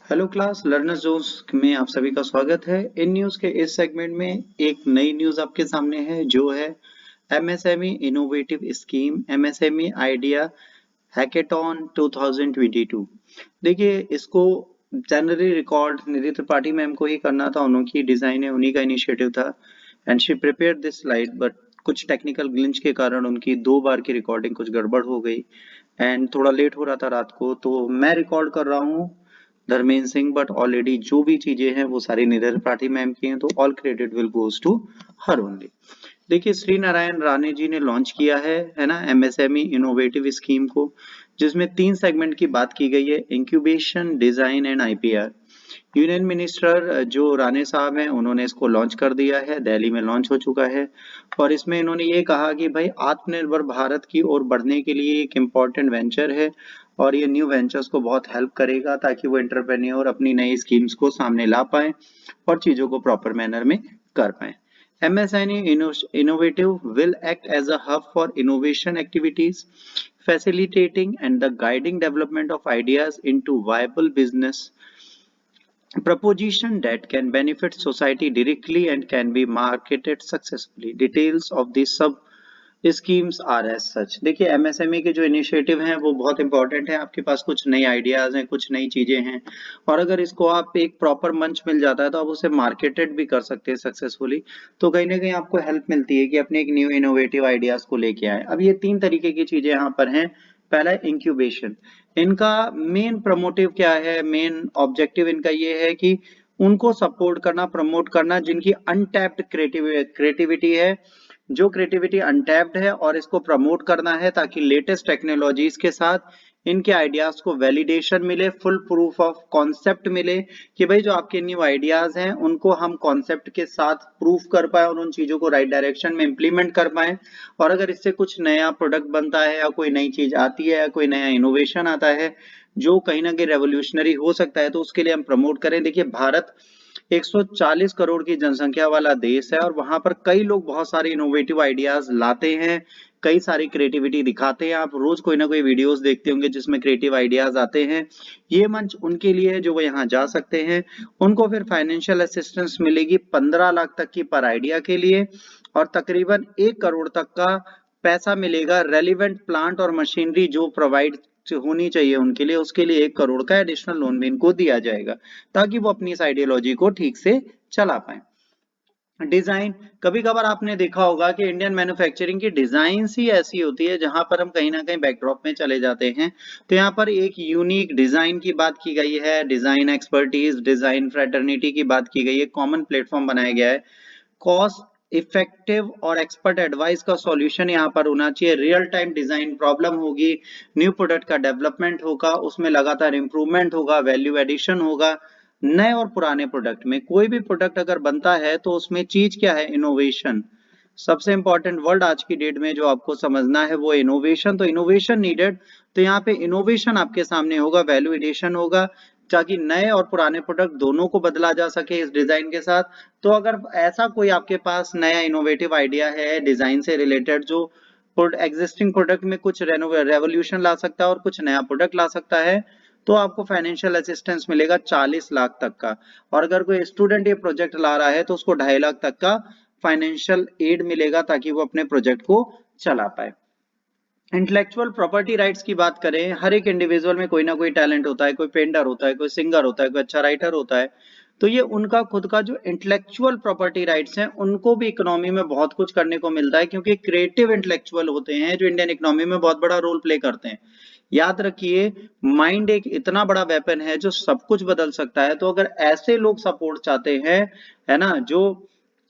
Hello class learners Jones में आप सभी का स्वागत है। इन न्यूज के इस सेगमेंट में एक नई न्यूज आपके सामने है जो है MSME innovative scheme MSME idea hackathon 2022। देखिए इसको जनरली रिकॉर्ड निधि त्रिपाठी मैम को ही करना था, उन्होंने डिजाइन है, उन्हीं का इनिशिएटिव था and she prepare this slide but कुछ टेक्निकल ग्लिच के कारण उनकी 2 बार की रिकॉर्डिंग कुछ गड़बड़ हो गई एंड थोड़ा लेट हो रहा था रात को, तो मैं रिकॉर्ड कर रहा हूँ धर्मेंद्र सिंह, बट ऑलरेडी जो भी चीजें हैं वो सारी निधि त्रिपाठी मैम की हैं, तो all credit will goes to her only. देखिए श्री नारायण राणे जी ने लॉन्च किया है ना, एमएसएमई इनोवेटिव स्कीम को, जिसमें 3 सेगमेंट की बात की गई है, incubation, design and IPR. Union minister जो राणे साहब हैं उन्होंने इसको लॉन्च कर दिया है, दिल्ली में लॉन्च हो चुका है और इसमें इन्होंने ये कहा कि भाई आत्मनिर्भर भारत की ओर बढ़ने के लिए एक इम्पॉर्टेंट वेंचर है और ये न्यू वेंचर्स को बहुत हेल्प करेगा ताकि वो एंटरप्रेन्योर अपनी नई स्कीम्स को सामने ला पाए और चीजों को प्रॉपर मैनर में कर पाए। MSNE Innovative will act as a hub for innovation activities, facilitating and the guiding development of ideas into viable business proposition that can benefit society directly and can be marketed successfully. Details of the sub schemes are as such. देखिए MSME के जो initiative हैं वो बहुत important है, आपके पास कुछ नई आइडियाज हैं, कुछ नई चीजें हैं और अगर इसको आप एक प्रॉपर मंच मिल जाता है तो आप उसे मार्केटेड भी कर सकते हैं सक्सेसफुली, तो कहीं ना कहीं आपको हेल्प मिलती है कि अपने एक न्यू इनोवेटिव आइडियाज को लेके आए। अब ये 3 तरीके की चीजें यहाँ पर हैं। पहला है इंक्यूबेशन। इनका मेन प्रमोटिव क्या है, मेन ऑब्जेक्टिव इनका ये है कि उनको सपोर्ट करना, प्रमोट करना जिनकी अनटैप्ड क्रिएटिविटी है, जो क्रिएटिविटी अनटैप्ड है, और इसको प्रमोट करना है ताकि लेटेस्ट टेक्नोलॉजीज के साथ इनके आइडियाज को वैलिडेशन मिले, फुल प्रूफ ऑफ कॉन्सेप्ट मिले कि भाई जो आपके न्यू आइडियाज हैं उनको हम कॉन्सेप्ट के साथ प्रूफ कर पाए और उन चीजों को राइट डायरेक्शन में इंप्लीमेंट कर पाए। और अगर इससे कुछ नया प्रोडक्ट बनता है या कोई नई चीज आती है या कोई नया इनोवेशन आता है जो कहीं ना कहीं रेवोल्यूशनरी हो सकता है तो उसके लिए हम प्रमोट करें। देखिए भारत 140 करोड़ की जनसंख्या वाला देश है और वहां पर कई लोग बहुत सारे इनोवेटिव आइडियाज लाते हैं, कई सारी क्रिएटिविटी दिखाते हैं। आप रोज कोई ना कोई वीडियोस देखते होंगे जिसमें क्रिएटिव आइडियाज आते हैं। ये मंच उनके लिए है जो वो यहाँ जा सकते हैं। उनको फिर फाइनेंशियल असिस्टेंस मिलेगी 15 लाख तक की पर आइडिया के लिए और तकरीबन 1 करोड़ तक का पैसा मिलेगा रेलिवेंट प्लांट और मशीनरी जो प्रोवाइड होनी चाहिए उनके लिए, उसके लिए 1 करोड़ का एडिशनल लोन भी इनको दिया जाएगा ताकि वो अपनी इस आइडियोलॉजी को ठीक से चला पाए। डिजाइन, कभी कभार आपने देखा होगा कि इंडियन मैन्युफैक्चरिंग की डिजाइन ही ऐसी होती है जहां पर हम कहीं ना कहीं बैकड्रॉप में चले जाते हैं, तो यहाँ पर एक यूनिक डिजाइन की बात की गई है, डिजाइन एक्सपर्टीज, डिजाइन फ्रेटर्निटी की बात की गई है, कॉमन प्लेटफॉर्म बनाया गया है, कॉस्ट इफेक्टिव और एक्सपर्ट एडवाइस का सॉल्यूशन यहाँ पर होना चाहिए, रियल टाइम डिजाइन प्रॉब्लम होगी, न्यू प्रोडक्ट का डेवलपमेंट होगा, उसमें लगातार इंप्रूवमेंट होगा, वैल्यू एडिशन होगा। नए और पुराने प्रोडक्ट में कोई भी प्रोडक्ट अगर बनता है तो उसमें चीज क्या है, इनोवेशन। सबसे इंपॉर्टेंट वर्ड आज की डेट में जो आपको समझना है वो इनोवेशन, तो इनोवेशन नीडेड, तो यहाँ पे इनोवेशन आपके सामने होगा, वैल्यू एडिशन होगा ताकि नए और पुराने प्रोडक्ट दोनों को बदला जा सके इस डिजाइन के साथ। तो अगर ऐसा कोई आपके पास नया इनोवेटिव आइडिया है डिजाइन से रिलेटेड जो एग्जिस्टिंग प्रोडक्ट में कुछ रेवोल्यूशन ला सकता है और कुछ नया प्रोडक्ट ला सकता है, तो आपको फाइनेंशियल असिस्टेंस मिलेगा 40 लाख तक का। और अगर कोई स्टूडेंट ये प्रोजेक्ट ला रहा है तो उसको 2.5 लाख तक का फाइनेंशियल एड मिलेगा ताकि वो अपने प्रोजेक्ट को चला पाए। इंटेलेक्चुअल प्रॉपर्टी राइट्स की बात करें, हर एक इंडिविजुअल में कोई ना कोई टैलेंट होता है, कोई पेंटर होता है, कोई सिंगर होता है, कोई अच्छा राइटर होता है, तो ये उनका खुद का जो इंटेलेक्चुअल प्रॉपर्टी राइट्स हैं उनको भी इकोनॉमी में बहुत कुछ करने को मिलता है क्योंकि क्रिएटिव इंटेलेक्चुअल होते हैं जो इंडियन इकोनॉमी में बहुत बड़ा रोल प्ले करते हैं। याद रखिए माइंड एक इतना बड़ा वेपन है जो सब कुछ बदल सकता है, तो अगर ऐसे लोग सपोर्ट चाहते हैं, है ना, जो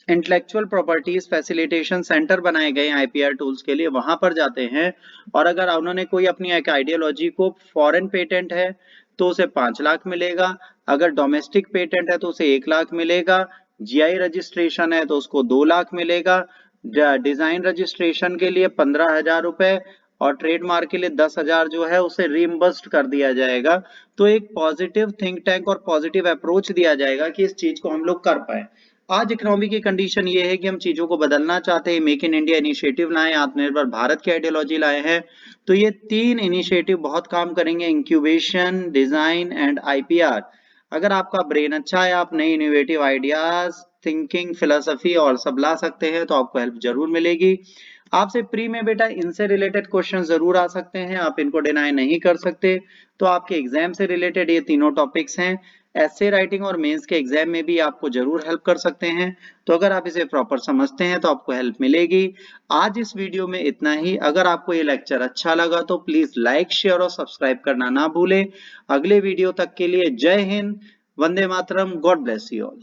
इंटेलेक्चुअल प्रॉपर्टीज फैसिलिटेशन सेंटर बनाए गए आईपीआर टूल्स के लिए, वहां पर जाते हैं और अगर उन्होंने कोई अपनी एक आइडियोलॉजी को फॉरेन पेटेंट है तो उसे 5 लाख मिलेगा, अगर डोमेस्टिक पेटेंट है तो उसे 1 लाख मिलेगा, जीआई रजिस्ट्रेशन है तो उसको 2 लाख मिलेगा, डिजाइन रजिस्ट्रेशन के लिए 15,000 रुपए और ट्रेडमार्क के लिए 10,000 जो है उसे रीइंबर्स्ड कर दिया जाएगा। तो एक पॉजिटिव थिंक टैंक और पॉजिटिव अप्रोच दिया जाएगा कि इस चीज को हम लोग कर पाए। आज इकोनॉमी की कंडीशन ये है कि हम चीजों को बदलना चाहते हैं, मेक इन इंडिया इनिशिएटिव लाए, आत्मनिर्भर भारत की आइडियोलॉजी लाए हैं, तो ये 3 इनिशिएटिव बहुत काम करेंगे, इंक्यूबेशन, डिजाइन एंड आईपीआर। अगर आपका ब्रेन अच्छा है, आप नई इनोवेटिव आइडियाज, थिंकिंग, फिलोसफी और सब ला सकते हैं, तो आपको हेल्प जरूर मिलेगी। आपसे प्री में बेटा इनसे रिलेटेड क्वेश्चन जरूर आ सकते हैं, आप इनको डिनाई नहीं कर सकते। तो आपके एग्जाम से रिलेटेड ये तीनों टॉपिक्स हैं। एसे राइटिंग और मेंस के एग्जाम में भी आपको जरूर हेल्प कर सकते हैं। तो अगर आप इसे प्रॉपर समझते हैं तो आपको हेल्प मिलेगी। आज इस वीडियो में इतना ही। अगर आपको ये लेक्चर अच्छा लगा तो प्लीज लाइक, शेयर और सब्सक्राइब करना ना भूलें। अगले वीडियो तक के लिए जय Hind, Vande Mataram, God bless you all.